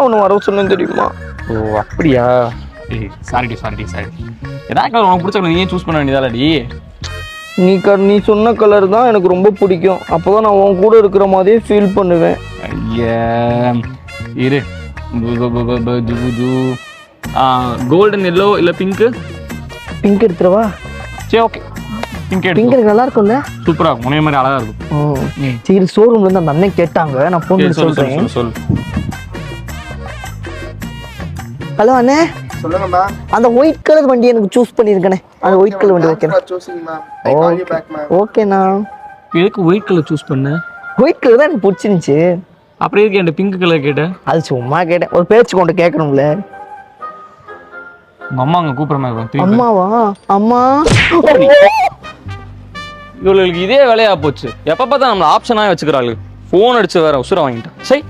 ஒன்று வர சொன்னேன் தெரியுமா? ஓ அப்படியா? சாரிடி. ஏதாவது கலர் உனக்கு பிடிச்ச கலர் நீயே சூஸ் பண்ண வேண்டியதாலடி. நீ சொன்ன கலர் தான் எனக்கு ரொம்ப பிடிக்கும். அப்போதான் நான் உன் கூட இருக்கிற மாதிரியே ஃபீல் பண்ணுவேன். ஐயா இரு. கோல்டன் எல்லோ இல்லை பிங்க்கு? பிங்க் எடுத்துருவா? சரி ஓகே, பிங்க் எனக்கு நல்லா இருக்கும்ல? சூப்பராக இருக்கும், முனைய மாதிரி அழகாக இருக்கும். சரி, ஷோரூம்லேருந்து அந்த அண்ணன் கேட்டாங்க, நான் ஃபோன் பண்ணி சொல்கிறேன். சொல்லு. ஹலோ அண்ணே. சொல்லுங்கம்மா. அந்த ஒயிட் கலர் வண்டி எனக்கு சூஸ் பண்ணியிருக்கேனே, அந்த ஒயிட் கலர் வண்டி வைக்கிறேன். ஓகேண்ணா. எதுக்கு ஒயிட் கலர் சூஸ் பண்ண? ஒயிட் கலர் தான் எனக்கு பிடிச்சிருந்துச்சு. அப்புறம் எதுக்கு என்கிட்ட பிங்க் கலர் கேட்டேன்? அது சும்மா கேட்டேன், ஒரு பேச்சு கொண்டு கேட்கணும்ல. உங்க அம்மா அங்கே கூப்பிட்ற மாதிரி இருக்கும். அம்மாவா? அம்மா இவளுக்கு இதே வேலையா போச்சு. எப்போ பார்த்தா நம்மளை ஆப்ஷனாக வச்சுக்கிறாள். ஃபோன் அடிச்சு வேற உசுரை வாங்கிட்டான். சரி.